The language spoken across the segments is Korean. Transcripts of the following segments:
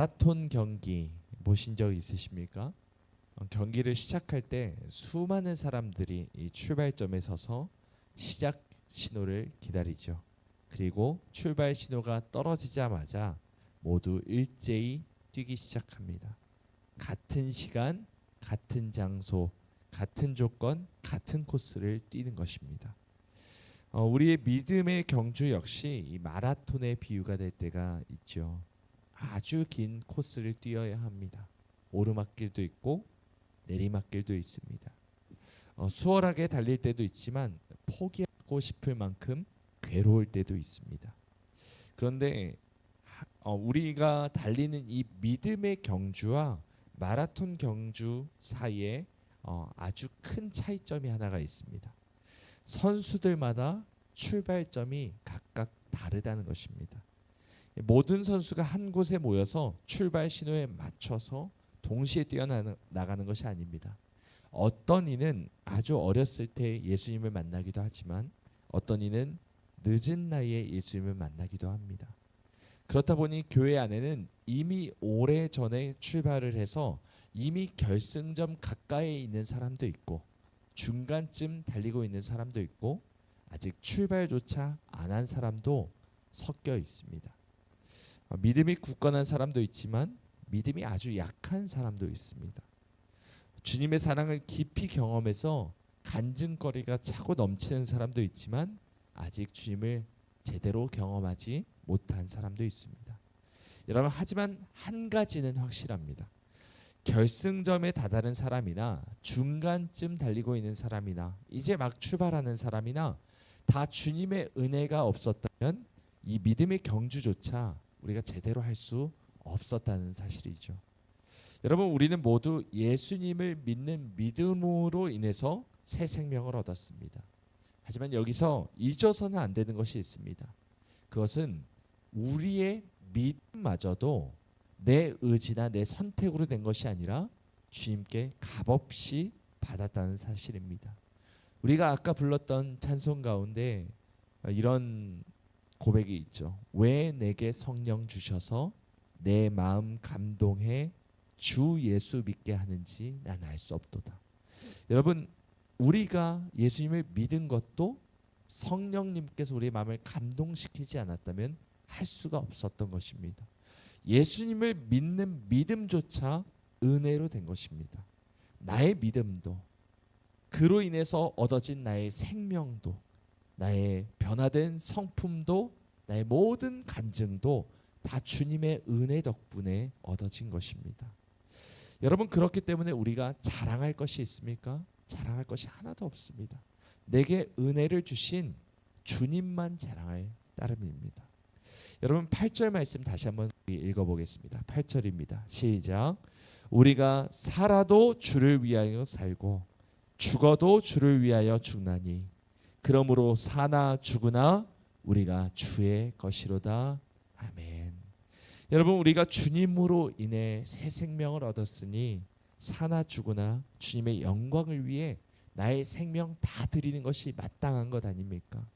마라톤 경기 보신 적 있으십니까? 경기를 시작할 때 수많은 사람들이 이 출발점에 서서 시작 신호를 기다리죠. 그리고 출발 신호가 떨어지자마자 모두 일제히 뛰기 시작합니다. 같은 시간, 같은 장소, 같은 조건, 같은 코스를 뛰는 것입니다. 우리의 믿음의 경주 역시 이 마라톤의 비유가 될 때가 있죠. 아주 긴 코스를 뛰어야 합니다. 오르막길도 있고 내리막길도 있습니다. 수월하게 달릴 때도 있지만 포기하고 싶을 만큼 괴로울 때도 있습니다. 그런데 우리가 달리는 이 믿음의 경주와 마라톤 경주 사이에 아주 큰 차이점이 하나가 있습니다. 선수들마다 출발점이 각각 다르다는 것입니다. 모든 선수가 한 곳에 모여서 출발 신호에 맞춰서 동시에 뛰어나가는 것이 아닙니다. 어떤 이는 아주 어렸을 때 예수님을 만나기도 하지만 어떤 이는 늦은 나이에 예수님을 만나기도 합니다. 그렇다 보니 교회 안에는 이미 오래전에 출발을 해서 이미 결승점 가까이에 있는 사람도 있고 중간쯤 달리고 있는 사람도 있고 아직 출발조차 안 한 사람도 섞여 있습니다. 믿음이 굳건한 사람도 있지만 믿음이 아주 약한 사람도 있습니다. 주님의 사랑을 깊이 경험해서 간증거리가 차고 넘치는 사람도 있지만 아직 주님을 제대로 경험하지 못한 사람도 있습니다. 여러분, 하지만 한 가지는 확실합니다. 결승점에 다다른 사람이나 중간쯤 달리고 있는 사람이나 이제 막 출발하는 사람이나 다 주님의 은혜가 없었다면 이 믿음의 경주조차 우리가 제대로 할 수 없었다는 사실이죠. 여러분, 우리는 모두 예수님을 믿는 믿음으로 인해서 새 생명을 얻었습니다. 하지만 여기서 잊어서는 안 되는 것이 있습니다. 그것은 우리의 믿음마저도 내 의지나 내 선택으로 된 것이 아니라 주님께 값없이 받았다는 사실입니다. 우리가 아까 불렀던 찬송 가운데 이런 고백이 있죠. 왜 내게 성령 주셔서 내 마음 감동해 주 예수 믿게 하는지 난 알 수 없도다. 여러분, 우리가 예수님을 믿은 것도 성령님께서 우리의 마음을 감동시키지 않았다면 할 수가 없었던 것입니다. 예수님을 믿는 믿음조차 은혜로 된 것입니다. 나의 믿음도 그로 인해서 얻어진 나의 생명도 나의 변화된 성품도 나의 모든 간증도 다 주님의 은혜 덕분에 얻어진 것입니다. 여러분, 그렇기 때문에 우리가 자랑할 것이 있습니까? 자랑할 것이 하나도 없습니다. 내게 은혜를 주신 주님만 자랑할 따름입니다. 여러분, 8절 말씀 다시 한번 읽어보겠습니다. 8절입니다. 시작. 우리가 살아도 주를 위하여 살고 죽어도 주를 위하여 죽나니 그러므로 사나 죽으나 우리가 주의 것이로다. 아멘. 여러분, 우리가 주님으로 인해 새 생명을 얻었으니 사나 죽으나 주님의 영광을 위해 나의 생명 다 드리는 것이 마땅한 것 아닙니까?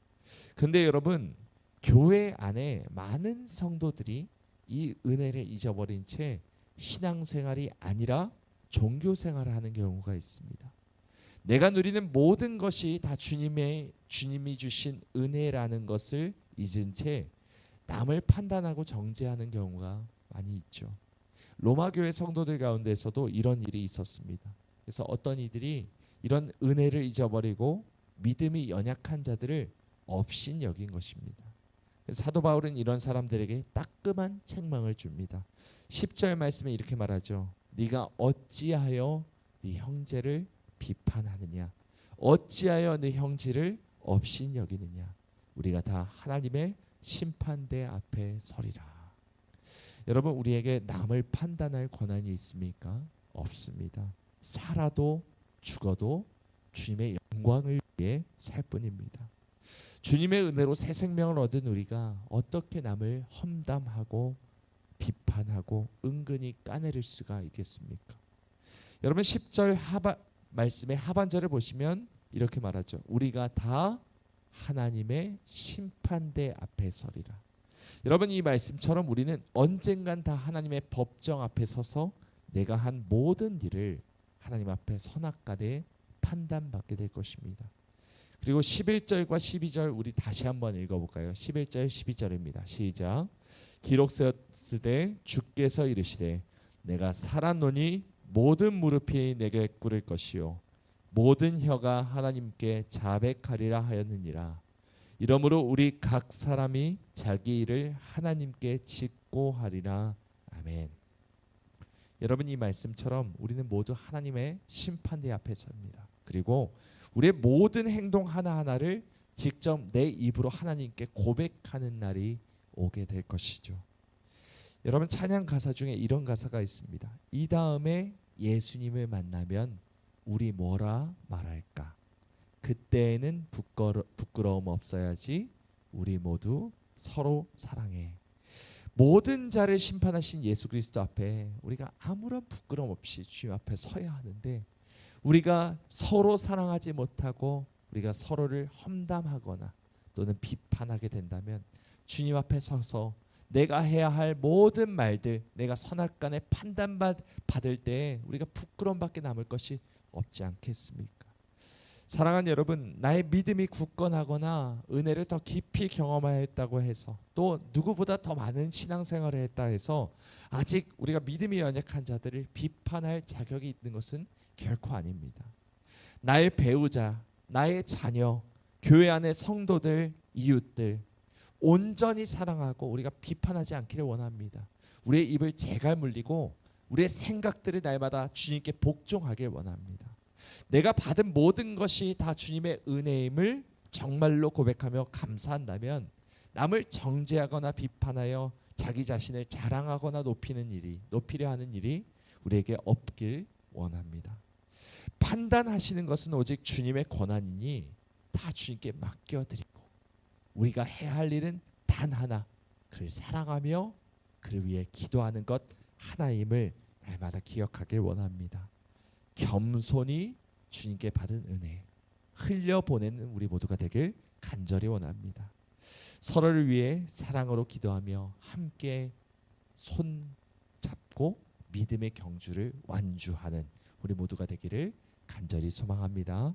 그런데 여러분, 교회 안에 많은 성도들이 이 은혜를 잊어버린 채 신앙생활이 아니라 종교생활을 하는 경우가 있습니다. 내가 누리는 모든 것이 다 주님이 주신 은혜라는 것을 잊은 채 남을 판단하고 정죄하는 경우가 많이 있죠. 로마 교회 성도들 가운데서도 이런 일이 있었습니다. 그래서 어떤 이들이 이런 은혜를 잊어버리고 믿음이 연약한 자들을 업신 여긴 것입니다. 사도 바울은 이런 사람들에게 따끔한 책망을 줍니다. 10절 말씀에 이렇게 말하죠. 네가 어찌하여 네 형제를 비판하느냐? 어찌하여 네 형제를 업신 여기느냐? 우리가 다 하나님의 심판대 앞에 서리라. 여러분, 우리에게 남을 판단할 권한이 있습니까? 없습니다. 살아도 죽어도 주님의 영광을 위해 살 뿐입니다. 주님의 은혜로 새 생명을 얻은 우리가 어떻게 남을 험담하고 비판하고 은근히 까내릴 수가 있겠습니까? 여러분, 10절 말씀의 하반절을 보시면 이렇게 말하죠. 우리가 다 하나님의 심판대 앞에 서리라. 여러분, 이 말씀처럼 우리는 언젠간 다 하나님의 법정 앞에 서서 내가 한 모든 일을 하나님 앞에 선악과대 판단받게 될 것입니다. 그리고 11절과 12절 우리 다시 한번 읽어볼까요? 11절 12절입니다. 시작. 기록되었으되 주께서 이르시되 내가 살았노니 모든 무릎이 내게 꿇을 것이요 모든 혀가 하나님께 자백하리라 하였느니라. 이러므로 우리 각 사람이 자기 일을 하나님께 짓고 하리라. 아멘. 여러분, 이 말씀처럼 우리는 모두 하나님의 심판대 앞에 섭니다. 그리고 우리의 모든 행동 하나하나를 직접 내 입으로 하나님께 고백하는 날이 오게 될 것이죠. 여러분, 찬양 가사 중에 이런 가사가 있습니다. 이 다음에 예수님을 만나면 우리 뭐라 말할까? 그때에는 부끄러움 없어야지. 우리 모두 서로 사랑해. 모든 자를 심판하신 예수 그리스도 앞에 우리가 아무런 부끄러움 없이 주님 앞에 서야 하는데, 우리가 서로 사랑하지 못하고 우리가 서로를 험담하거나 또는 비판하게 된다면 주님 앞에 서서 내가 해야 할 모든 말들, 내가 선악간에 판단받을 때 우리가 부끄러움밖에 남을 것이 없지 않겠습니까? 사랑하는 여러분, 나의 믿음이 굳건하거나 은혜를 더 깊이 경험하였다고 해서, 또 누구보다 더 많은 신앙생활을 했다 해서 아직 우리가 믿음이 연약한 자들을 비판할 자격이 있는 것은 결코 아닙니다. 나의 배우자, 나의 자녀, 교회 안의 성도들, 이웃들 온전히 사랑하고 우리가 비판하지 않기를 원합니다. 우리의 입을 제갈 물리고 우리의 생각들을 날마다 주님께 복종하길 원합니다. 내가 받은 모든 것이 다 주님의 은혜임을 정말로 고백하며 감사한다면 남을 정죄하거나 비판하여 자기 자신을 자랑하거나 높이려 하는 일이 우리에게 없길 원합니다. 판단하시는 것은 오직 주님의 권한이니 다 주님께 맡겨드리고 우리가 해야 할 일은 단 하나, 그를 사랑하며 그를 위해 기도하는 것 하나임을 날마다 기억하길 원합니다. 겸손히 주님께 받은 은혜 흘려보내는 우리 모두가 되길 간절히 원합니다. 서로를 위해 사랑으로 기도하며 함께 손잡고 믿음의 경주를 완주하는 우리 모두가 되기를 간절히 소망합니다.